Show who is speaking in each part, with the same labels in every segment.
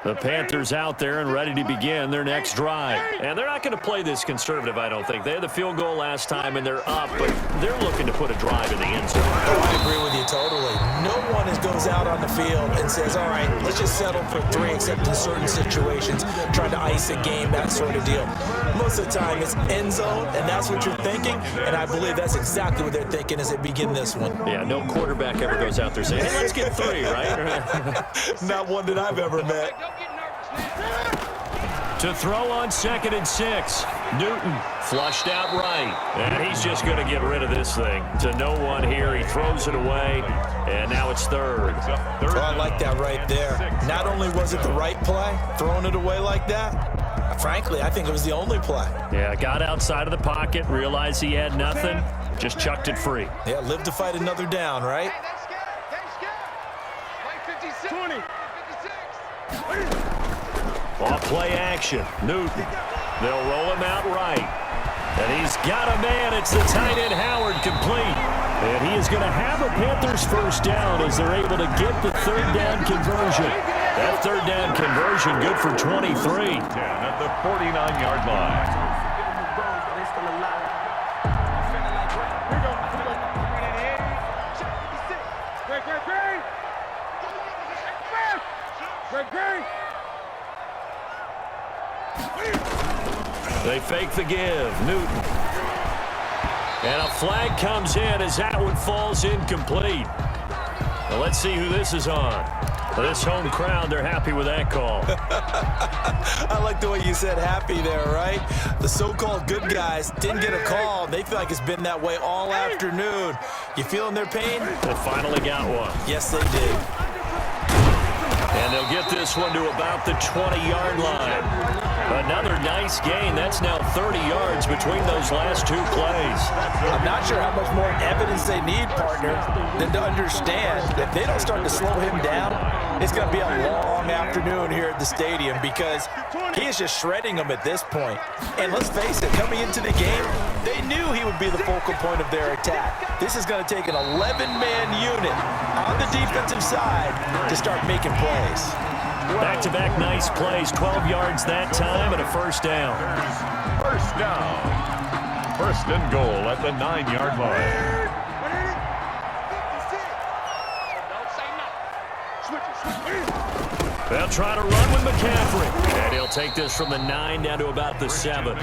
Speaker 1: The Panthers out there and ready to begin their next drive. And they're not going to play this conservative, I don't think. They had the field goal last time, and they're up, but they're looking to put a drive in the end zone.
Speaker 2: Oh, I agree with you totally. No one goes out on the field and says, all right, let's just settle for 3, except in certain situations, trying to ice a game, that sort of deal. Most of the time, it's end zone, and that's what you're thinking, and I believe that's exactly what they're thinking as they begin this one.
Speaker 1: Yeah, no quarterback ever goes out there saying, hey, let's get 3, right?
Speaker 2: Not one that I've ever met.
Speaker 1: To throw on 2nd and 6. Newton flushed out right. And he's just going to get rid of this thing. To no one here. He throws it away. And now it's 3rd.
Speaker 2: Oh, I like that right there. Not only was it the right play, throwing it away like that, frankly, I think it was the only play.
Speaker 1: Yeah, got outside of the pocket, realized he had nothing, just chucked it free.
Speaker 2: Yeah, live to fight another down, right?
Speaker 3: 20.
Speaker 1: Off play action. Newton. They'll roll him out right. And he's got a man. It's the tight end Howard complete. And he is going to have a Panthers first down as they're able to get the 3rd down conversion. That 3rd down conversion good for 23.
Speaker 4: At the 49-yard line.
Speaker 1: They fake the give. Newton. And a flag comes in as that one falls incomplete. Well, let's see who this is on. This home crowd, they're happy with that call.
Speaker 2: I like the way you said happy there, right? The so-called good guys didn't get a call. They feel like it's been that way all afternoon. You feeling their pain?
Speaker 1: They finally got one.
Speaker 2: Yes, they did.
Speaker 1: And they'll get this one to about the 20-yard line. Another nice gain. That's now 30 yards between those last 2 plays.
Speaker 2: I'm not sure how much more evidence they need, partner, than to understand that if they don't start to slow him down, it's going to be a long afternoon here at the stadium because he is just shredding them at this point. And let's face it, coming into the game, they knew he would be the focal point of their attack. This is going to take an 11-man unit on the defensive side to start making plays.
Speaker 1: Back-to-back nice plays, 12 yards that time and a first down.
Speaker 4: First down. 1st and goal at the 9-yard line.
Speaker 1: They'll try to run with McCaffrey. And he'll take this from the 9 down to about the 7.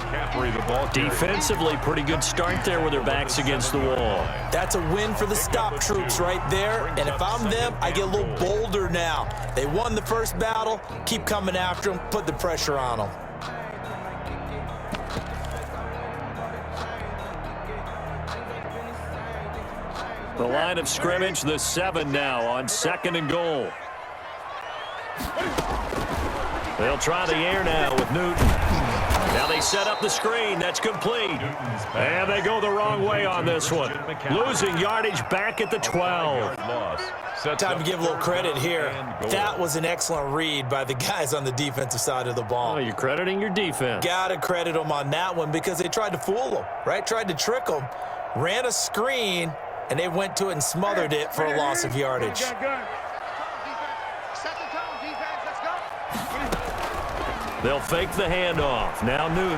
Speaker 1: Defensively, pretty good start there with their backs against the wall.
Speaker 2: That's a win for the stop troops right there. And if I'm them, I get a little bolder now. They won the first battle. Keep coming after them. Put the pressure on them.
Speaker 1: The line of scrimmage, the 7 now on 2nd and goal. They'll try the air now with Newton. Now they set up the screen. That's complete. And they go the wrong way on this one. Losing yardage back at the 12.
Speaker 2: Time to give a little credit here. That was an excellent read by the guys on the defensive side of the ball.
Speaker 1: Oh, you're crediting your defense.
Speaker 2: Got to credit them on that one because they tried to fool them, right? Tried to trick them. Ran a screen, and they went to it and smothered it for a loss of yardage.
Speaker 1: They'll fake the handoff. Now Newton.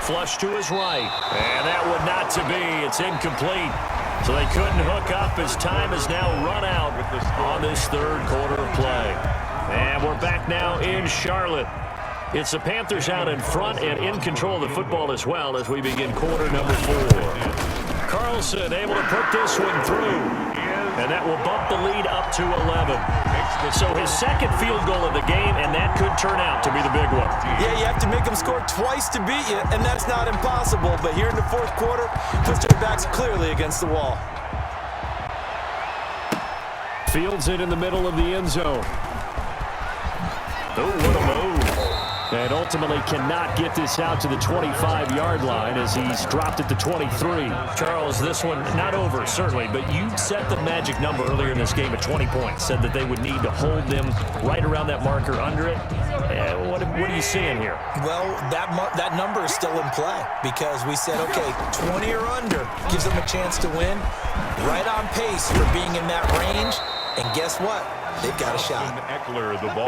Speaker 1: Flush to his right. And that one not to be. It's incomplete. So they couldn't hook up as time has now run out on this 3rd quarter of play. And we're back now in Charlotte. It's the Panthers out in front and in control of the football as well as we begin quarter number 4. Carlson able to put this one through. And that will bump the lead up to 11. So his 2nd field goal of the game, and that could turn out to be the big one.
Speaker 2: Yeah, you have to make them score twice to beat you, and that's not impossible. But here in the 4th quarter, puts their backs clearly against the wall.
Speaker 1: Fields it in the middle of the end zone. Oh, what a move. And ultimately cannot get this out to the 25-yard line as he's dropped at the 23. Charles, this one not over, certainly, but you set the magic number earlier in this game at 20 points. Said that they would need to hold them right around that marker under it. What are you seeing here?
Speaker 2: Well, that number is still in play because we said, okay, 20 or under gives them a chance to win. Right on pace for being in that range. And guess what? they've got a shot.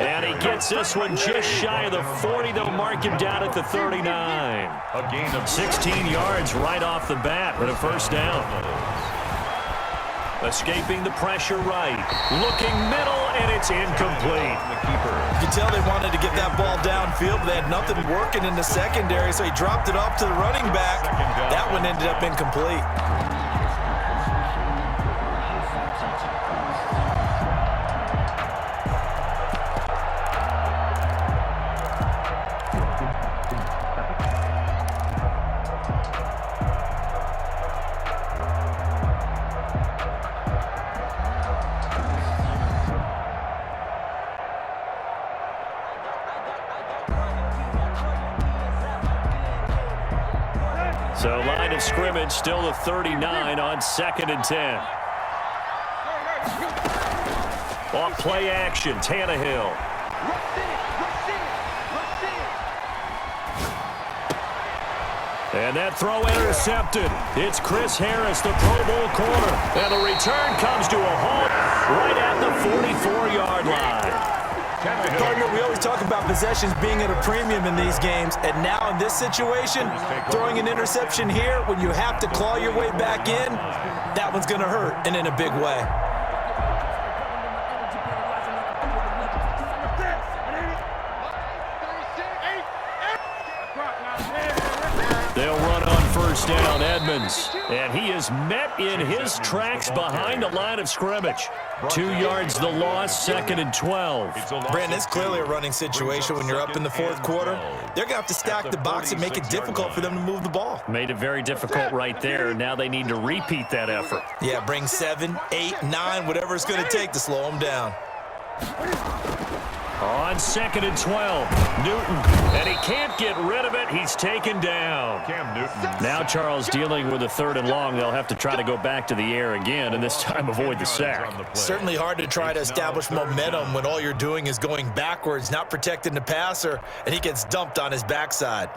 Speaker 1: And he gets this one just shy of the 40. They'll mark him down at the 39.
Speaker 4: A gain of
Speaker 1: 16 yards right off the bat, but a first down. Escaping the pressure right. Looking middle, and it's incomplete.
Speaker 2: You can tell they wanted to get that ball downfield, but they had nothing working in the secondary, so he dropped it off to the running back. That one ended up incomplete.
Speaker 1: So line of scrimmage still the 39 on 2nd and 10. Off play action, Tannehill. And that throw intercepted. It's Chris Harris, the Pro Bowl corner. And the return comes to a halt right at the 44-yard line.
Speaker 2: Partner, we always talk about possessions being at a premium in these games, and now in this situation, throwing an interception here when you have to claw your way back in, that one's going to hurt, and in a big way.
Speaker 1: They'll run on first down, Edmonds. And he is met in his tracks behind the line of scrimmage. 2 yards the loss, 2nd and 12.
Speaker 2: Brandon, it's clearly a running situation when you're up in the fourth quarter. They're going to have to stack the box and make it difficult for them to move the ball.
Speaker 1: Made it very difficult right there. Now they need to repeat that effort.
Speaker 2: Yeah, bring 7, 8, 9, whatever it's going to take to slow them down.
Speaker 1: On 2nd and 12, Newton, and he can't get rid of it. He's taken down.
Speaker 4: Cam Newton.
Speaker 1: Now Charles dealing with a 3rd and long. They'll have to try to go back to the air again, and this time avoid the sack.
Speaker 2: Certainly hard to try to establish momentum when all you're doing is going backwards, not protecting the passer, and he gets dumped on his backside.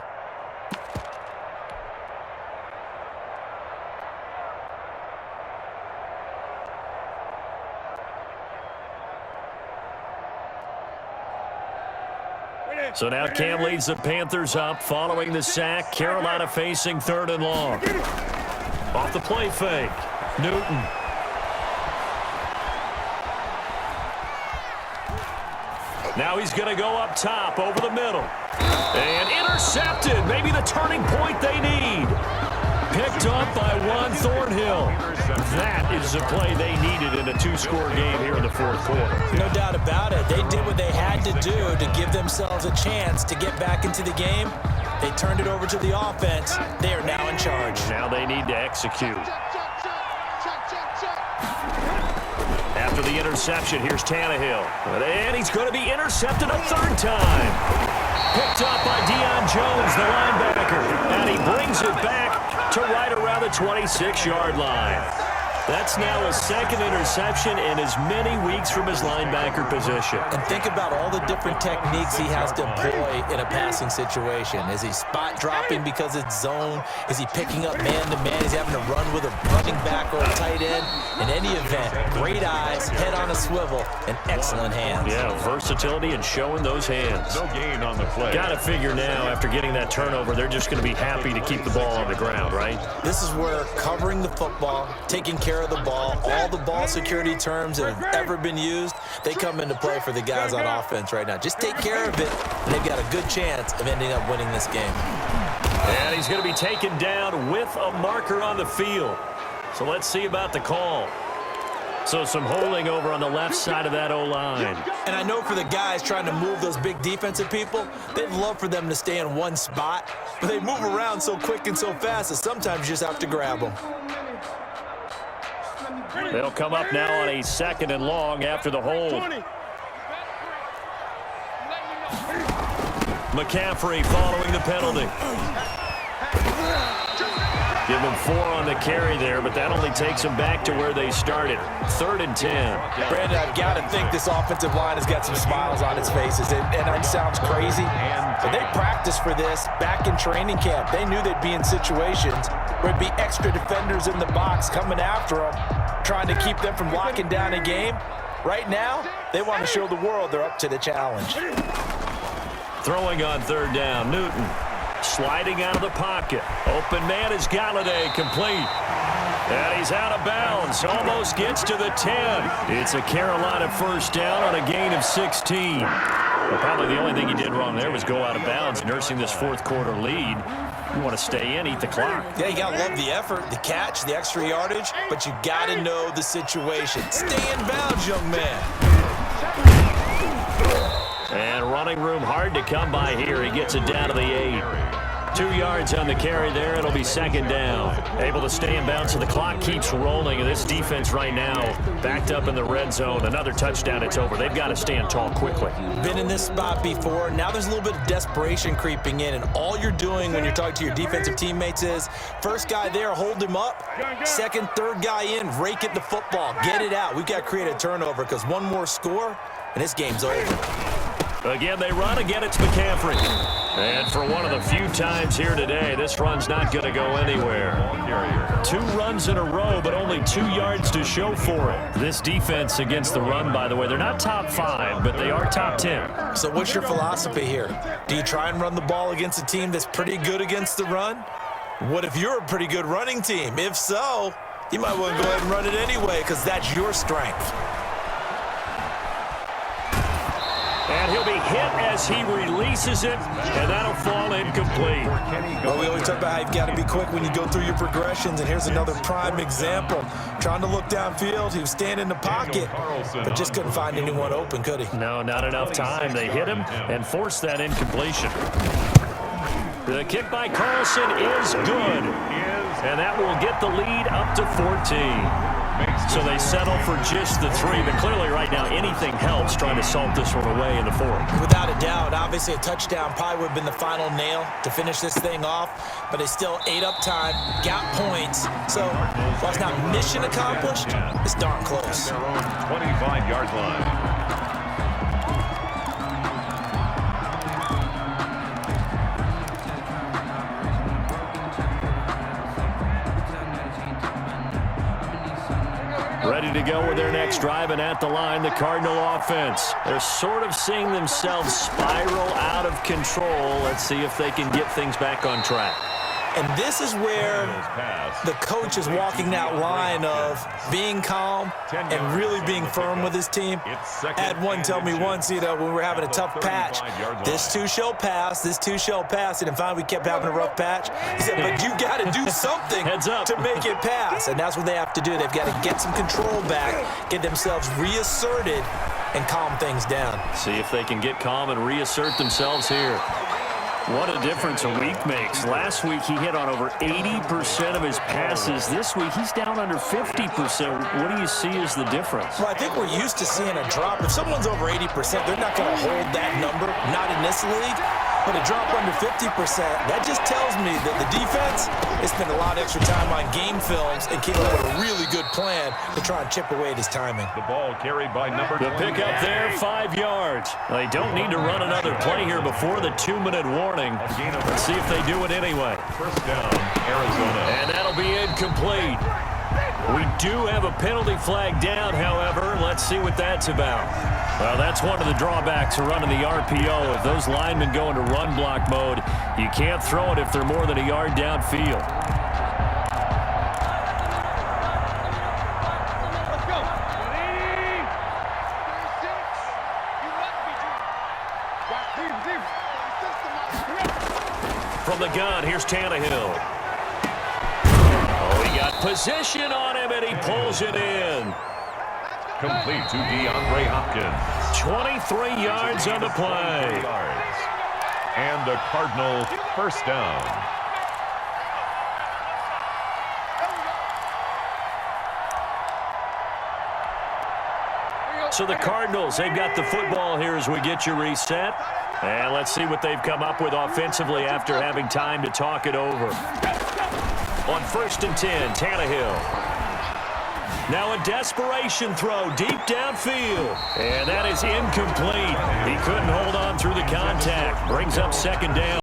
Speaker 1: So now Cam leads the Panthers up following the sack. Carolina facing 3rd and long. Off the play fake. Newton. Now he's going to go up top over the middle. And intercepted. Maybe the turning point they need. Picked up by Juan Thornhill. That is the play they needed in a 2-score game here in the fourth quarter.
Speaker 2: No doubt about it. They did what they had to do to give themselves a chance to get back into the game. They turned it over to the offense. They are now in charge.
Speaker 1: Now they need to execute. After the interception, here's Tannehill. And he's going to be intercepted a 3rd time. Picked up by Deion Jones, the linebacker. And he brings it back to right around the 26-yard line. That's now his 2nd interception in as many weeks from his linebacker position.
Speaker 2: And think about all the different techniques he has to employ in a passing situation. Is he spot dropping because it's zone? Is he picking up man-to-man? Is he having to run with a running back or a tight end? In any event, great eyes, head on a swivel, and excellent hands.
Speaker 1: Yeah, versatility and showing those hands.
Speaker 4: No gain on the play.
Speaker 1: Got to figure now, after getting that turnover, they're just going to be happy to keep the ball on the ground, right?
Speaker 2: This is where covering the football, taking care of the ball, all the ball security terms that have ever been used, they come into play for the guys on offense right now. Just take care of it, and they've got a good chance of ending up winning this game.
Speaker 1: And he's going to be taken down with a marker on the field. So let's see about the call. So some holding over on the left side of that O-line.
Speaker 2: And I know for the guys trying to move those big defensive people, they'd love for them to stay in one spot, but they move around so quick and so fast that sometimes you just have to grab them.
Speaker 1: They'll come up now on a 2nd and long after the hold. McCaffrey following the penalty. Give them 4 on the carry there, but that only takes them back to where they started. 3rd and 10.
Speaker 2: Brandon, I've got to think this offensive line has got some smiles on its faces, and it sounds crazy, but they practiced for this back in training camp. They knew they'd be in situations where it'd be extra defenders in the box coming after them, trying to keep them from locking down a game. Right now, they want to show the world they're up to the challenge.
Speaker 1: Throwing on third down, Newton. Sliding out of the pocket. Open man is Galladay, complete. And he's out of bounds. Almost gets to the 10. It's a Carolina first down on a gain of 16. Well, probably the only thing he did wrong there was go out of bounds, nursing this fourth quarter lead. You want to stay in, eat the clock.
Speaker 2: Yeah, you got to love the effort, the catch, the extra yardage, but you got to know the situation. Stay in bounds, young man.
Speaker 1: And running room hard to come by here. He gets it down to the 8. 2 yards on the carry there. It'll be second down. Able to stay in bounds, so the clock keeps rolling. And this defense right now backed up in the red zone. Another touchdown, it's over. They've got to stand tall quickly.
Speaker 2: Been in this spot before. Now there's a little bit of desperation creeping in. And all you're doing when you're talking to your defensive teammates is first guy there, hold him up. Second, third guy in, rake at the football. Get it out. We've got to create a turnover because one more score, and this game's over.
Speaker 1: Again, they run. Again, it's McCaffrey. And for one of the few times here today, this run's not going to go anywhere. 2 runs in a row, but only 2 yards to show for it. This defense against the run, by the way, they're not top 5, but they are top 10.
Speaker 2: So what's your philosophy here? Do you try and run the ball against a team that's pretty good against the run? What if you're a pretty good running team? If so, you might want to go ahead and run it anyway because that's your strength.
Speaker 1: And he'll be hit as he releases it, and that'll fall incomplete.
Speaker 2: Well, we always talk about how you've got to be quick when you go through your progressions, and here's another prime example. Trying to look downfield, he was standing in the pocket, but just couldn't find anyone open, could he?
Speaker 1: No, not enough time. They hit him and forced that incompletion. The kick by Carlson is good, and that will get the lead up to 14. So they settle for just the 3, but clearly right now anything helps trying to salt this one away in the 4th.
Speaker 2: Without a doubt, obviously a touchdown probably would have been the final nail to finish this thing off, but they still ate up time, got points. So while it's not mission accomplished, it's darn close.
Speaker 4: Their own 25-yard line.
Speaker 1: Ready to go with their next drive, and at the line, the Cardinal offense. They're sort of seeing themselves spiral out of control. Let's see if they can get things back on track.
Speaker 2: And this is where the coach is walking that line of being calm and really being firm with his team. I had one tell me once, when we were having a tough patch, this too shall pass, this too shall pass. And finally we kept having a rough patch. He said, but you got to do something to make it pass. And that's what they have to do. They've got to get some control back, get themselves reasserted, and calm things down.
Speaker 1: See if they can get calm and reassert themselves here. What a difference a week makes. Last week, he hit on over 80% of his passes. This week, he's down under 50%. What do you see as the difference?
Speaker 2: Well, I think we're used to seeing a drop. If someone's over 80%, they're not going to hold that number, not in this league. But a drop under 50%, that just tells me that the defense has spent a lot of extra time on game films and came up with a really good plan to try and chip away at his timing.
Speaker 4: The ball carried by number 20.
Speaker 1: The pickup there, 5 yards. They don't need to run another play here before the 2-minute warning. Let's see if they do it anyway.
Speaker 4: First down, Arizona.
Speaker 1: And that'll be incomplete. We do have a penalty flag down, however. Let's see what that's about. Well, that's one of the drawbacks of running the RPO. If those linemen go into run block mode, you can't throw it if they're more than a yard downfield. From the gun, here's Tannehill. Oh, he got position on him, and he pulls it in.
Speaker 4: Complete to DeAndre Hopkins.
Speaker 1: 23 yards on the play.
Speaker 4: And the Cardinals first down.
Speaker 1: So the Cardinals, they've got the football here as we get you reset. And let's see what they've come up with offensively after having time to talk it over. On 1st and 10, Tannehill. Now a desperation throw deep downfield. And that is incomplete. He couldn't hold on through the contact. Brings up second down.